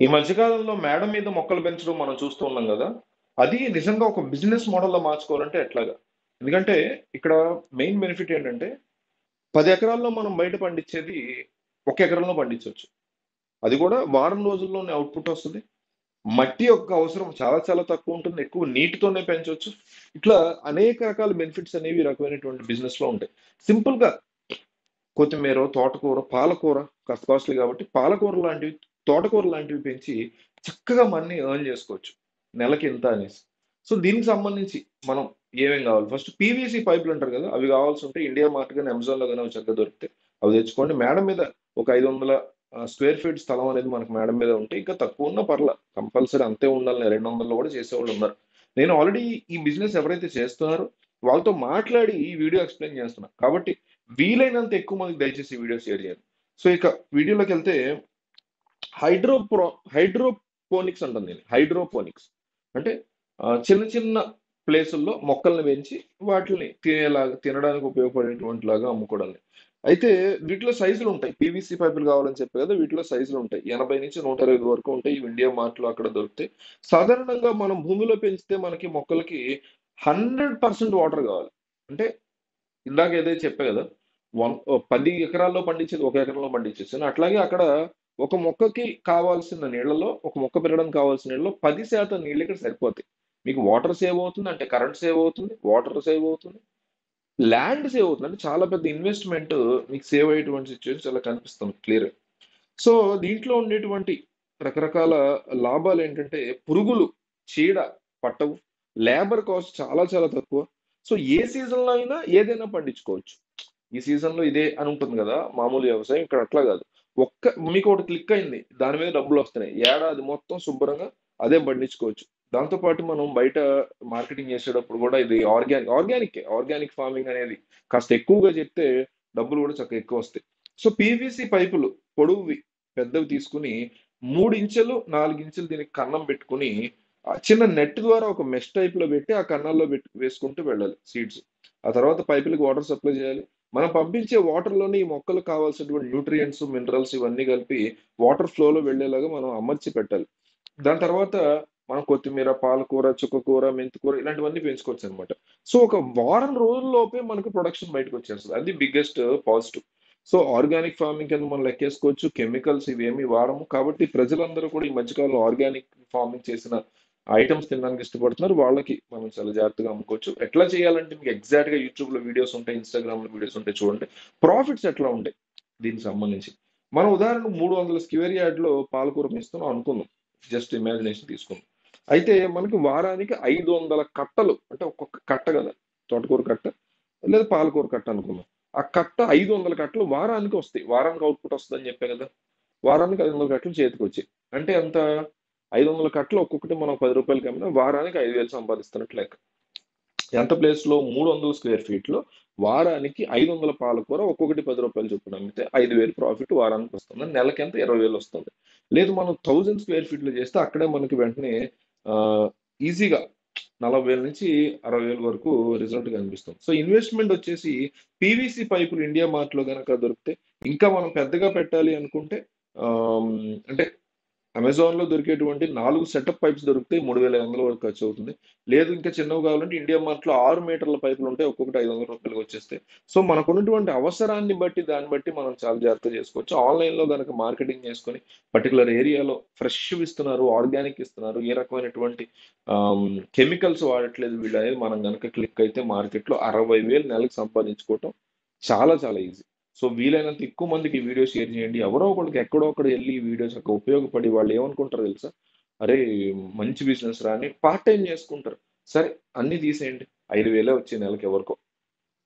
ఈ మధ్య కాలంలో మేడ మీద మొక్కలు పెంచడం మనం చూస్తూ ఉన్నాం కదా. అది నిజంగా ఒక బిజినెస్ మోడల్లో మార్చుకోవాలంటే ఎట్లాగా? ఎందుకంటే ఇక్కడ మెయిన్ బెనిఫిట్ ఏంటంటే 10 ఎకరాల్లో మనం బయట పండించేది 1 ఎకరంలో పండించవచ్చు. అది కూడా వారం రోజుల్లోనే అవుట్పుట్ వస్తుంది. మట్టి యొక్క అవసరం చాలా చాలా తక్కువ ఉంటుంది. ఎక్కువ నీటితోనే పెంచవచ్చు. ఇట్లా అనేక రకాల బెనిఫిట్స్ అనేవి ఈ రకమైనటువంటి బిజినెస్ లో ఉంటాయి. సింపుల్ గా కొత్తిమీర, తోటకూర, పాలకూర కాస్త కాస్ట్లీ కాబట్టి పాలకూర లాంటివి, తోటకూర లాంటివి పెంచి చక్కగా మనీ ఎర్న్ చేసుకోవచ్చు. నెలకి ఇంత అనేసి. సో దీనికి సంబంధించి మనం ఏమేం కావాలి? ఫస్ట్ పీవీసీ పైపులు అంటారు కదా! అవి కావాల్సి ఉంటే ఇండియా మార్ట్ గానీ, అమెజాన్‌లో గానీ అవి చక్కగా దొరుకుతాయి. అవి తెచ్చుకోండి. మేడ మీద ఒక 500 స్క్వేర్ ఫీట్ స్థలం అనేది మనకు మేడ మీద ఉంటే ఇంకా తక్కువ ఉన్నా పర్లా. కంపల్సరీ అంతే ఉండాలని 200లో కూడా చేసేవాళ్ళు ఉన్నారు. నేను ఆల్రెడీ ఈ బిజినెస్ ఎవరైతే చేస్తున్నారో వాళ్ళతో మాట్లాడి ఈ వీడియో ఎక్స్‌ప్లెయిన్ చేస్తున్నా. కాబట్టి వీలైనంత ఎక్కువ మందికి దయచేసి ఈ వీడియో షేర్ చేయండి. సో ఇక వీడియోలోకి వెళ్తే హైడ్రోప్రో హైడ్రోపోనిక్స్ అంటాం దీన్ని. హైడ్రోపోనిక్స్ అంటే చిన్న చిన్న ప్లేసుల్లో మొక్కల్ని పెంచి వాటిని తినడానికి ఉపయోగపడేటువంటి లాగా అమ్ముకోవడాన్ని. అయితే వీటిలో సైజులు ఉంటాయి. పీవీసీ పైపులు కావాలని చెప్పే కదా, వీటిలో సైజులు ఉంటాయి. 80 నుంచి 120 వరకు ఉంటాయి. ఇవి ఇండియా మార్ట్ లో అక్కడ దొరుకుతాయి. సాధారణంగా మనం భూమిలో పెంచితే మనకి మొక్కలకి 100% వాటర్ కావాలి. అంటే ఇందాక ఏదైతే చెప్పా కదా, 10 ఎకరాల్లో పండించేది 1 ఎకరంలో పండించేసాను. అట్లాగే అక్కడ ఒక మొక్కకి కావాల్సిన నీళ్ళలో, ఒక మొక్క పెరగడానికి కావాల్సిన నీళ్ళలో 10% నీళ్ళు ఇక్కడ సరిపోతాయి. మీకు వాటర్ సేవ్ అవుతుంది, అంటే కరెంట్ సేవ్ అవుతుంది, వాటర్ సేవ్ అవుతుంది, ల్యాండ్ సేవ్ అవుతుంది. అంటే చాలా పెద్ద ఇన్వెస్ట్మెంట్ మీకు సేవ్ అయ్యేటువంటి సిచ్యువేషన్ చాలా కనిపిస్తుంది క్లియర్. సో దీంట్లో ఉండేటువంటి రకరకాల లాభాలు ఏంటంటే పురుగులు, చీడ పట్టవు, లేబర్ కాస్ట్ చాలా చాలా తక్కువ. సో ఏ సీజన్లో అయినా ఏదైనా పండించుకోవచ్చు. ఈ సీజన్ లో ఇదే అని ఉంటుంది కదా మామూలు వ్యవసాయం. ఇక్కడ అట్లా కాదు. మీకు ఒకటి క్లిక్ అయింది, దాని మీద డబ్బులు వస్తున్నాయి, ఏడాది మొత్తం శుభ్రంగా అదే పండించుకోవచ్చు. దాంతో పాటు మనం బయట మార్కెటింగ్ చేసేటప్పుడు కూడా ఇది ఆర్గానిక్ ఫార్మింగ్ అనేది కాస్త ఎక్కువగా చెప్తే డబ్బులు కూడా చక్కగా ఎక్కువ వస్తాయి. సో పీవీసీ పైపులు పొడవువి పెద్దవి తీసుకుని 3 ఇంచులు 4 ఇంచులు దీనికి కన్నం పెట్టుకుని ఆ చిన్న నెట్ ద్వారా ఒక మెష్ టైప్ లో పెట్టి ఆ కన్నాల్లో పెట్టి వేసుకుంటూ వెళ్ళాలి సీడ్స్. ఆ తర్వాత పైపులకి వాటర్ సప్లై చేయాలి. మనం పంపించే వాటర్ లోనే ఈ మొక్కలకు కావాల్సినటువంటి న్యూట్రియంట్స్, మినరల్స్ ఇవన్నీ కలిపి వాటర్ ఫ్లోలో వెళ్ళేలాగా మనం అమర్చి పెట్టాలి. దాని తర్వాత మనం కొత్తిమీర, పాలకూర, చుక్కకూర, మెంతికూర ఇలాంటివన్నీ పెంచుకోవచ్చు అనమాట. సో ఒక వారం రోజుల్లోపే మనకు ప్రొడక్షన్ బయటకు వచ్చేస్తుంది. అది biggest positive. So organic farming కింద మనం లెక్కేసుకోవచ్చు. కెమికల్స్ ఇవేమి వాడము. కాబట్టి ప్రజలందరూ కూడా ఈ మధ్యకాలంలో ఆర్గానిక్ ఫార్మింగ్ చేసిన ఐటమ్స్ తినడానికి ఇష్టపడుతున్నారు. వాళ్ళకి మనం చాలా జాగ్రత్తగా అమ్ముకోవచ్చు. ఎట్లా చేయాలంటే మీకు ఎగ్జాక్ట్ గా యూట్యూబ్ లో వీడియోస్ ఉంటాయి, ఇన్స్టాగ్రామ్ లో వీడియోస్ ఉంటాయి, చూడండి. ప్రాఫిట్స్ ఎట్లా ఉంటాయి దీనికి సంబంధించి. మనం ఉదాహరణకు 300 స్క్వేర్ యార్డ్ లో పాలకూర పెంచుతున్నాం అనుకుందాం. జస్ట్ ఇమాజినేషన్ తీసుకుందాం. అయితే మనకి వారానికి 500 కట్టలు, అంటే ఒక్కొక్క కట్ట కదా, తోటకూర కట్ట లేదా పాలకూర కట్ట అనుకుందాం. ఆ కట్ట 500 కట్టలు వారానికి వస్తాయి. వారానికి అవుట్పుట్ వస్తుందని చెప్పే కదా. వారానికి 500 కట్టలు చేతికి వచ్చాయి. అంటే ఎంత? 500 కట్టలు ఒక్కొక్కటి మనం 10 రూపాయలకి అమ్మినా వారానికి 5,000 సంపాదిస్తున్నట్లు లెక్క. ఎంత ప్లేస్ లో? 300 స్క్వేర్ ఫీట్ లో వారానికి 500 పాలకూర ఒక్కొక్కటి 10 రూపాయలు చొప్పున అమ్మితే 5,000 ప్రాఫిట్ వారానికి వస్తుంది. నెలకి ఎంత? 20,000 వస్తుంది. లేదు మనం 1000 స్క్వేర్ ఫీట్ లో చేస్తే అక్కడే మనకి వెంటనే ఆ ఈజీగా 40,000 నుంచి 60,000 వరకు రిజల్ట్ కనిపిస్తుంది. సో ఇన్వెస్ట్మెంట్ వచ్చేసి పీవీసీ పైపులు ఇండియా మార్ట్ లో కనుక దొరికితే, ఇంకా మనం పెద్దగా పెట్టాలి అనుకుంటే అంటే అమెజాన్ లో దొరికేటువంటి 4 సెటప్ పైప్స్ దొరికితే 3,500 వరకు ఖర్చు అవుతుంది. లేదు ఇంకా చిన్నవి కావాలంటే ఇండియా మార్ట్ లో 6 మీటర్ల పైపులు ఉంటాయి, ఒక్కొక్కటి 500 రూపాయలకు వచ్చేస్తాయి. సో మనకు ఉన్నటువంటి అవసరాన్ని బట్టి దాన్ని బట్టి మనం చాలా జాగ్రత్త చేసుకోవచ్చు. ఆన్లైన్ లో కనుక మార్కెటింగ్ చేసుకొని పర్టికులర్ ఏరియాలో ఫ్రెష్ ఇస్తున్నారు, ఆర్గానిక్ ఇస్తున్నారు, ఏ రకమైనటువంటి కెమికల్స్ వాడట్లేదు వీళ్ళు అనేది మనం కనుక క్లిక్ అయితే మార్కెట్ లో 60,000 నెలకు సంపాదించుకోవటం చాలా చాలా ఈజీ. సో వీలైనంత ఎక్కువ మందికి ఈ వీడియో షేర్ చేయండి. ఎవరో ఒకరికి ఎక్కడో ఒకటి వెళ్ళి ఈ వీడియోస్ యొక్క ఉపయోగపడి వాళ్ళు ఏమనుకుంటారో తెలుసా? అరే మంచి బిజినెస్ రా అని పార్ట్ టైం చేసుకుంటారు. సరే అన్ని తీసేయండి, 5,000 వచ్చే నెలకి ఎవరికో.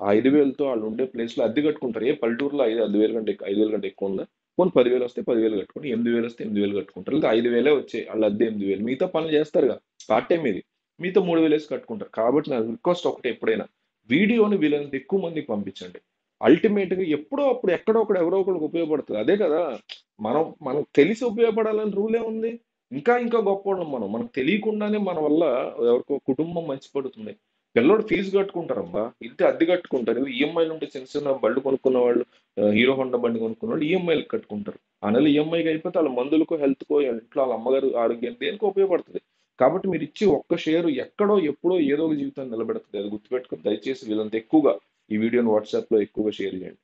ఆ 5,000తో వాళ్ళు ఉండే ప్లేస్ లో అద్దె కట్టుకుంటారు. ఏ పల్లెటూరులో 5,000 కంటే 5,000 కంటే ఎక్కువ ఉందా? పోనీ 10,000 వస్తే 10,000 కట్టుకుంటారు, 8,000 వస్తే 8,000 కట్టుకుంటారు, లేదా 5,000 వచ్చాయి వాళ్ళ అద్దె 8,000, మిగతా పనులు చేస్తారుగా, పార్ట్ టైం ఇది, మిగతా 3,000 వేసి కట్టుకుంటారు. కాబట్టి నా రిక్వెస్ట్ ఒకటి, ఎప్పుడైనా వీడియోని వీలైనంత ఎక్కువ మందికి పంపించండి. అల్టిమేట్ గా ఎప్పుడో అప్పుడు ఎక్కడో ఒకడు ఎవరో ఒకరికి ఉపయోగపడుతుంది. అదే కదా, మనం తెలిసి ఉపయోగపడాలని రూలే ఉంది. ఇంకా ఇంకా గొప్పవాళ్ళం మనం. మనకు తెలియకుండానే మన వల్ల ఎవరికో కుటుంబం మంచి పడుతుంది. పిల్లోడు ఫీజు కట్టుకుంటారమ్మా, ఇంటి అద్దె కట్టుకుంటారు, ఈఎంఐలు ఉంటే చిన్న చిన్న బళ్ళు కొనుక్కున్న వాళ్ళు, హీరో హోండా బండి కొనుక్కున్న వాళ్ళు ఈఎంఐలు కట్టుకుంటారు. ఆ నెల ఈఎంఐకి అయిపోతే వాళ్ళ మందులకో, హెల్త్‌కో, ఇంట్లో వాళ్ళ అమ్మగారు ఆరోగ్యానికి దేనికో ఉపయోగపడుతుంది. కాబట్టి మీరు ఇచ్చే ఒక్క షేరు ఎక్కడో, ఎప్పుడో ఏదో ఒక జీవితాన్ని నిలబెడుతుంది. అది గుర్తుపెట్టుకొని దయచేసి వీలంత ఎక్కువగా ఈ వీడియోని వాట్సాప్‌లో ఎక్కువగా షేర్ చేయండి.